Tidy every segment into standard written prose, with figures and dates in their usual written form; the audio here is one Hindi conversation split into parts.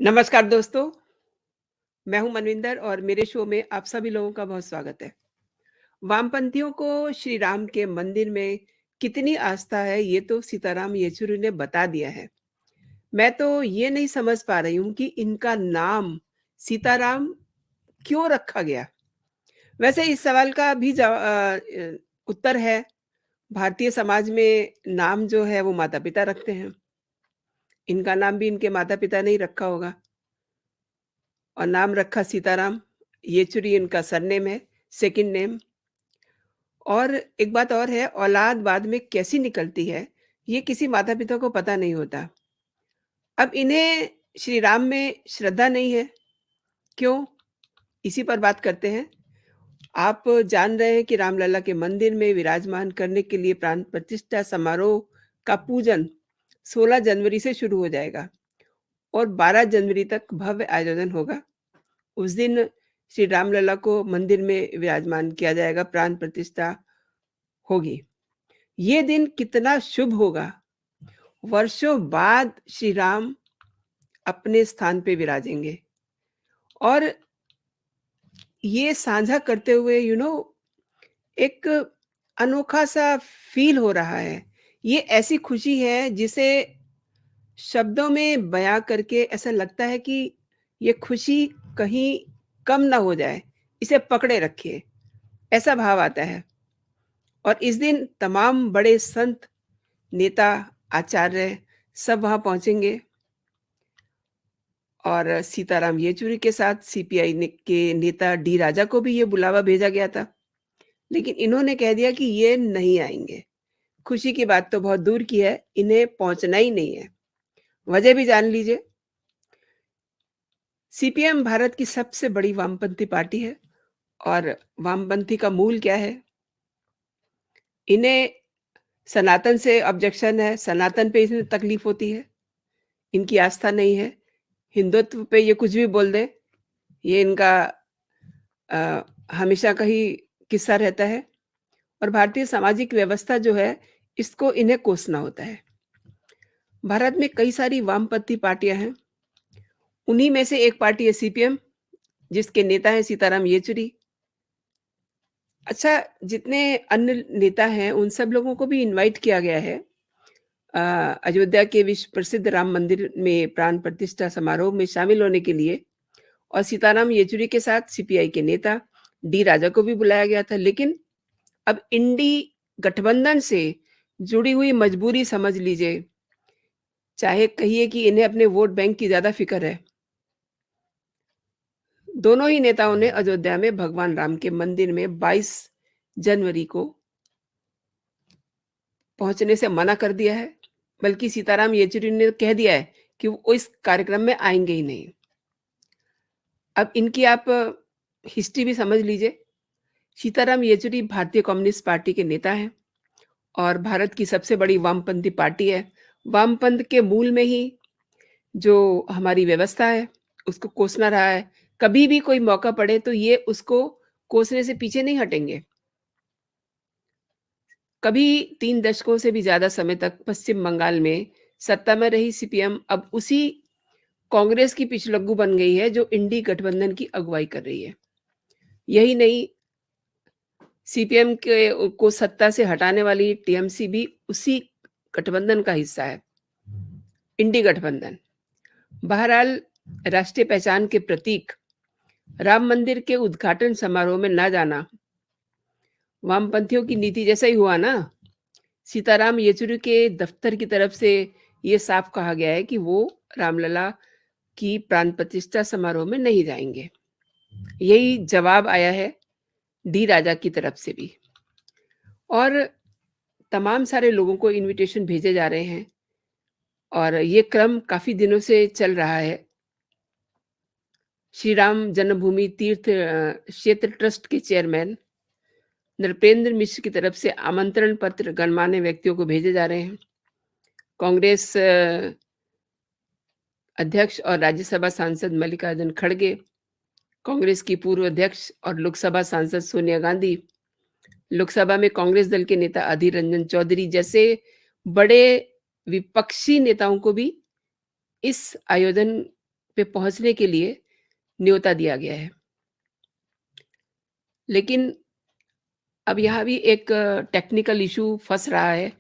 नमस्कार दोस्तों, मैं हूं मनविंदर और मेरे शो में आप सभी लोगों का बहुत स्वागत है। वामपंथियों को श्री राम के मंदिर में कितनी आस्था है, ये तो सीताराम येचुरी ने बता दिया है। मैं तो ये नहीं समझ पा रही हूँ कि इनका नाम सीताराम क्यों रखा गया? वैसे इस सवाल का भी उत्तर है। भारतीय समाज में नाम जो है वो माता-पिता रखते हैं। इनका नाम भी इनके माता-पिता ने ही रखा होगा। और नाम रखा सीताराम, येचुरी इनका सरनेम है, सेकंड नेम। और एक बात और है, औलाद बाद में कैसी निकलती है, ये किसी माता-पिता को पता नहीं होता। अब इन्हें श्री राम में श्रद्धा नहीं है, क्यों? इसी पर बात करते हैं। आप जान रहे हैं कि रामलला के मंदिर में विराजमान करने के लिए प्राण प्रतिष्ठा समारोह का पूजन 16 जनवरी से शुरू हो जाएगा और 12 जनवरी तक भव्य आयोजन होगा। उस दिन श्री रामलला को मंदिर में विराजमान किया जाएगा, प्राण प्रतिष्ठा होगी। ये दिन कितना शुभ होगा! वर्षों बाद श्री राम अपने स्थान पे विराजेंगे और ये साझा करते हुए एक अनोखा-सा फ़ील हो रहा है। ये ऐसी खुशी है जिसे शब्दों में बयाँ करके ऐसा लगता है कि ये खुशी कहीं कम ना हो जाए, इसे पकड़े रखिए, ऐसा भाव आता है। और इस दिन तमाम बड़े संत, नेता, आचार्य सब वहाँ पहुँचेंगे और सीताराम येचुरी के साथ सीपीआई के नेता डी राजा को भी ये बुलावा भेजा गया था। लेकिन इन्होंने कह दिया कि ये नहीं आएँगे। खुशी की बात तो बहुत दूर की है, इन्हें पहुँचना ही नहीं है। वजह भी जान लीजिए। सीपीएम भारत की सबसे बड़ी वामपंथी पार्टी है और वामपंथी का मूल क्या है? इन्हें सनातन से ऑब्जेक्शन है, सनातन पे इन्हें तकलीफ होती है, इनकी आस्था नहीं है। हिंदुत्व पे ये कुछ भी बोल दें, ये इनका अ, हमेशा का ही किस्सा रहता है और भारतीय सामाजिक व्यवस्था जो है, इसको इन्हें कोसना होता है। भारत में कई सारी वामपंथी पार्टियाँ हैं, उन्हीं में से एक पार्टी है सीपीएम, जिसके नेता हैं सीताराम येचुरी। अच्छा, जितने अन्य नेता हैं, उन सब लोगों को भी इनवाइट किया गया है अ, अयोध्या के विश्व प्रसिद्ध राम मंदिर में प्राण प्रतिष्ठा समारोह में शामिल होने के लिए और सीताराम येचुरी के साथ सीपीआई के नेता डी राजा को भी बुलाया गया था। लेकिन अब इंडी गठबंधन से जुड़ी हुई मजबूरी समझ लीजिए, चाहे कहिए कि इन्हें अपने वोट बैंक की ज़्यादा फ़िक्र है। दोनों ही नेताओं ने अयोध्या में भगवान राम के मंदिर में 22 जनवरी को पहुँचने से मना कर दिया है, बल्कि सीताराम येचुरी ने कह दिया है कि वो इस कार्यक्रम में आएँगे ही नहीं। अब इनकी आप हिस्ट्री भी समझ लीजिए। सीताराम येचुरी भारतीय कम्युनिस्ट पार्टी के नेता हैं और भारत की सबसे बड़ी वामपंथी पार्टी है। वामपंथ के मूल में ही जो हमारी व्यवस्था है, उसको कोसना रहा है। कभी भी कोई मौका पड़े तो ये उसको कोसने से पीछे नहीं हटेंगे। कभी 3 दशकों से भी ज़्यादा समय तक पश्चिम बंगाल में सत्ता में रही सीपीएम अब उसी कांग्रेस की पिछलग्गू बन गई है जो इंडी गठबंधन की अगुवाई कर रही है। यही नहीं, सीपीएम के को सत्ता से हटाने वाली टीएमसी भी उसी गठबंधन का हिस्सा है, इंडी गठबंधन। बहरहाल, राष्ट्रीय पहचान के प्रतीक राम मंदिर के उद्घाटन समारोह में ना जाना वामपंथियों की नीति जैसा ही हुआ ना। सीताराम येचुरी के दफ्तर की तरफ से ये साफ कहा गया है कि वो रामलला की प्राण प्रतिष्ठा समारोह में नहीं जाएंगे। यही जवाब आया है डी राजा की तरफ से भी और तमाम सारे लोगों को इनविटेशन भेजे जा रहे हैं और ये क्रम काफ़ी दिनों से चल रहा है। श्री राम जन्मभूमि तीर्थ क्षेत्र ट्रस्ट के चेयरमैन नृपेंद्र मिश्र की तरफ से आमंत्रण पत्र गणमान्य व्यक्तियों को भेजे जा रहे हैं। कांग्रेस अध्यक्ष और राज्यसभा सांसद मल्लिकार्जुन खड़गे, कांग्रेस की पूर्व अध्यक्ष और लोकसभा सांसद सोनिया गांधी, लोकसभा में कांग्रेस दल के नेता अधीर रंजन चौधरी जैसे बड़े विपक्षी नेताओं को भी इस आयोजन पे पहुँचने के लिए न्योता दिया गया है। लेकिन अब यहाँ भी एक टेक्निकल इश्यू फँस रहा है।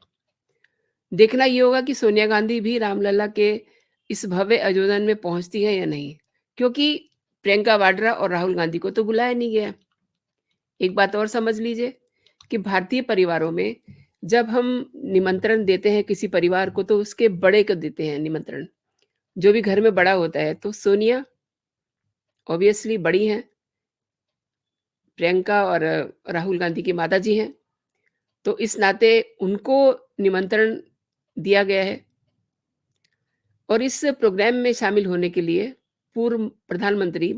देखना ये होगा कि सोनिया गांधी भी रामलला के इस भव्य आयोजन में पहुँचती हैं या नहीं? क्योंकि प्रियंका वाड्रा और राहुल गांधी को तो बुलाया नहीं गया। एक बात और समझ लीजिए कि भारतीय परिवारों में जब हम निमंत्रण देते हैं किसी परिवार को तो उसके बड़े को देते हैं निमंत्रण। जो भी घर में बड़ा होता है तो सोनिया ऑब्वियसली बड़ी हैं, प्रियंका और राहुल गांधी की माताजी हैं। तो इस नाते उनको निमंत्रण दिया गया है और इस प्रोग्राम में शामिल होने के लिए पूर्व प्रधानमंत्री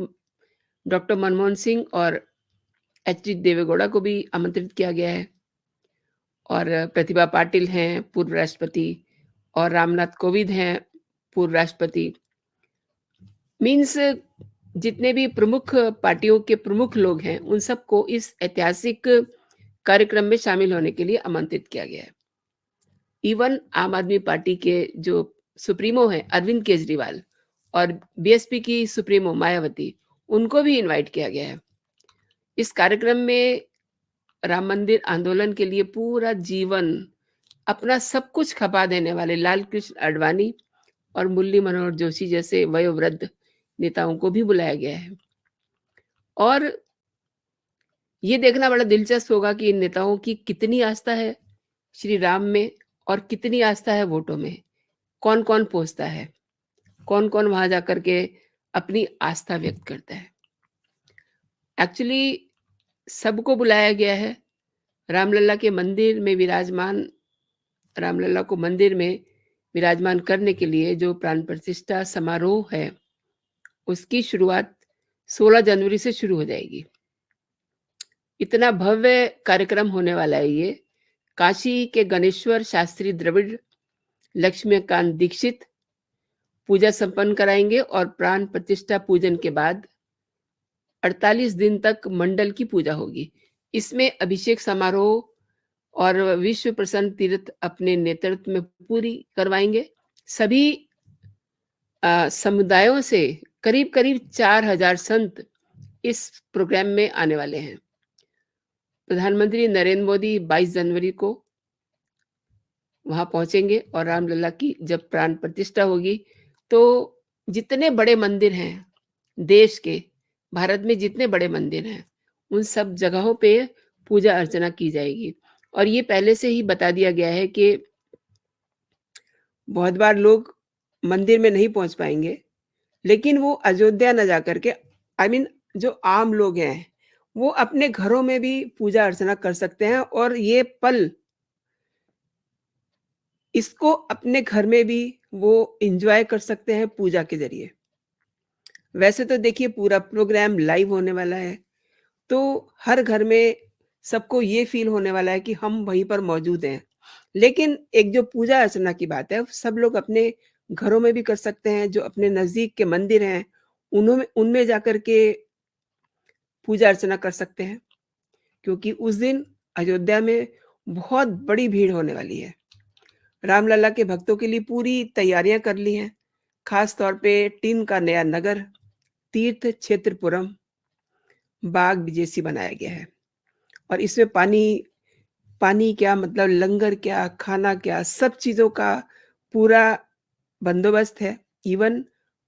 डॉक्टर मनमोहन सिंह और एचडी देवेगौड़ा को भी आमंत्रित किया गया है और प्रतिभा पाटिल हैं पूर्व राष्ट्रपति और रामनाथ कोविंद हैं पूर्व राष्ट्रपति। मीन्स जितने भी प्रमुख पार्टियों के प्रमुख लोग हैं उन सबको इस ऐतिहासिक कार्यक्रम में शामिल होने के लिए आमंत्रित किया गया है। इवन आम आदमी पार्टी के जो सुप्रीमो हैं अरविंद केजरीवाल और बीएसपी की सुप्रीमो मायावती, उनको भी इनवाइट किया गया है। इस कार्यक्रम में राम मंदिर आंदोलन के लिए पूरा जीवन अपना सब कुछ खपा देने वाले लाल कृष्ण आडवाणी और मुरली मनोहर जोशी जैसे वयोवृद्ध नेताओं को भी बुलाया गया है और ये देखना बड़ा दिलचस्प होगा कि इन नेताओं की कितनी आस्था है श्री राम में और कितनी आस्था है वोटों में। कौन कौन पहुंचता है, कौन कौन वहां जाकर के अपनी आस्था व्यक्त करता है। एक्चुअली सबको बुलाया गया है। रामलला के मंदिर में विराजमान रामलला को मंदिर में विराजमान करने के लिए जो प्राण प्रतिष्ठा समारोह है उसकी शुरुआत 16 जनवरी से शुरू हो जाएगी। इतना भव्य कार्यक्रम होने वाला है ये। काशी के गणेश्वर शास्त्री द्रविड़ लक्ष्मीकांत दीक्षित पूजा संपन्न कराएंगे और प्राण प्रतिष्ठा पूजन के बाद 48 दिन तक मंडल की पूजा होगी। इसमें अभिषेक समारोह और विश्व प्रसन्न तीर्थ अपने नेतृत्व में पूरी करवाएंगे। सभी समुदायों से करीब करीब 4000 संत इस प्रोग्राम में आने वाले हैं। प्रधानमंत्री नरेंद्र मोदी 22 जनवरी को वहां पहुंचेंगे और रामलला की जब प्राण प्रतिष्ठा होगी तो जितने बड़े मंदिर हैं देश के, भारत में जितने बड़े मंदिर हैं उन सब जगहों पे पूजा अर्चना की जाएगी। और ये पहले से ही बता दिया गया है कि बहुत बार लोग मंदिर में नहीं पहुंच पाएंगे, लेकिन वो अयोध्या न जाकर के जो आम लोग हैं वो अपने घरों में भी पूजा अर्चना कर सकते हैं और ये पल इसको अपने घर में भी वो एंजॉय कर सकते हैं पूजा के जरिए। वैसे तो देखिए पूरा प्रोग्राम लाइव होने वाला है, तो हर घर में सबको ये फील होने वाला है कि हम वहीं पर मौजूद हैं। लेकिन एक जो पूजा अर्चना की बात है, सब लोग अपने घरों में भी कर सकते हैं, जो अपने नज़दीक के मंदिर हैं, उनमें जाकर के पूजा अर्चना कर सकते हैं, क्योंकि उस दिन अयोध्या में बहुत बड़ी भीड़ होने वाली है। रामलला के भक्तों के लिए पूरी तैयारियां कर ली हैं। खास तौर पे टीम का नया नगर तीर्थ क्षेत्रपुरम बाग जैसी बनाया गया है और इसमें पानी पानी क्या मतलब लंगर क्या खाना क्या सब चीजों का पूरा बंदोबस्त है। इवन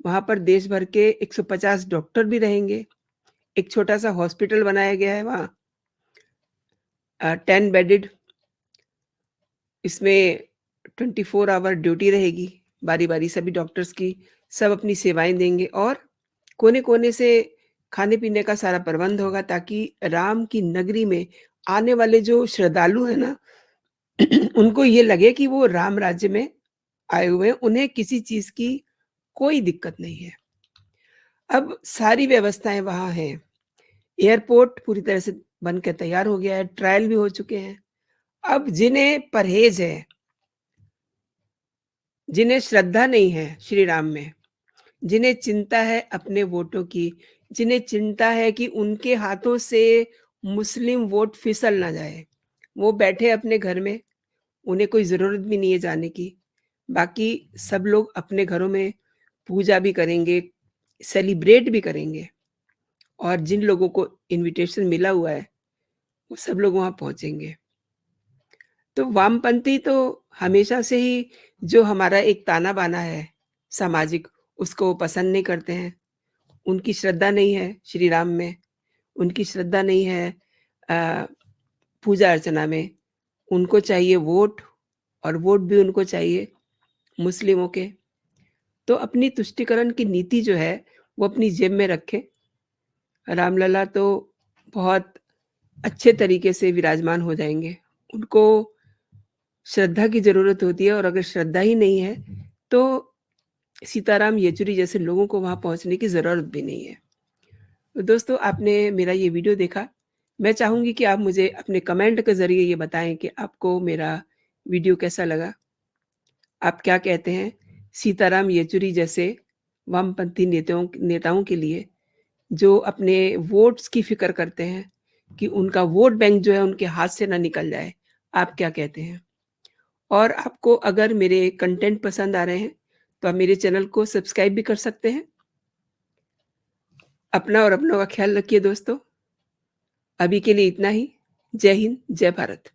वहां पर देश भर के 150 डॉक्टर भी रहेंगे। एक छोटा सा हॉस्पिटल बनाया गया है वहाँ 10 बेडेड। इसमें 24 आवर ड्यूटी रहेगी, बारी-बारी सभी डॉक्टर्स की, सब अपनी सेवाएँ देंगे और कोने-कोने से खाने-पीने का सारा प्रबंध होगा ताकि राम की नगरी में आने वाले जो श्रद्धालु हैं ना, उनको ये लगे कि वो राम राज्य में आए हुए हैं, उन्हें किसी चीज़ की कोई दिक्कत नहीं है। अब सारी व्यवस्थाएँ वहाँ हैं। एयरपोर्ट पूरी तरह से बन के तैयार हो गया है, ट्रायल भी हो चुके हैं। अब जिन्हें परहेज़ है, जिन्हें श्रद्धा नहीं है श्री राम में, जिन्हें चिंता है अपने वोटों की, जिन्हें चिंता है कि उनके हाथों से मुस्लिम वोट फिसल ना जाए, वो बैठे अपने घर में, उन्हें कोई ज़रूरत भी नहीं है जाने की। बाकी सब लोग अपने घरों में पूजा भी करेंगे, सेलिब्रेट भी करेंगे और जिन लोगों को इन्विटेशन मिला हुआ है, वो सब लोग वहाँ पहुँचेंगे। तो वामपंथी तो हमेशा से ही जो हमारा एक ताना-बाना है सामाजिक, उसको वो पसंद नहीं करते हैं। उनकी श्रद्धा नहीं है श्री राम में, उनकी श्रद्धा नहीं है अ, पूजा-अर्चना में। उनको चाहिए वोट और वोट भी उनको चाहिए मुस्लिमों के। तो अपनी तुष्टीकरण की नीति जो है, वो अपनी जेब में रखें। रामलला तो बहुत अच्छे तरीके से विराजमान हो जाएँगे। उनको श्रद्धा की ज़रूरत होती है और अगर श्रद्धा ही नहीं है, तो सीताराम येचुरी जैसे लोगों को वहाँ पहुँचने की ज़रूरत भी नहीं है। तो दोस्तों आपने मेरा ये वीडियो देखा। मैं चाहूँगी कि आप मुझे अपने कमेंट के ज़रिए ये बताएँ कि आपको मेरा वीडियो कैसा लगा? आप क्या कहते हैं? सीताराम येचुरी जैसे वामपंथी नेताओं के लिए जो अपने वोट्स की फ़िक्र करते हैं कि उनका वोट बैंक जो है उनके हाथ से ना निकल जाए। आप क्या कहते हैं? और आपको अगर मेरे कंटेंट पसंद आ रहे हैं, तो आप मेरे चैनल को सब्सक्राइब भी कर सकते हैं। अपना और अपनों का ख़्याल रखिए दोस्तों। अभी के लिए इतना ही। जय हिंद, जय भारत।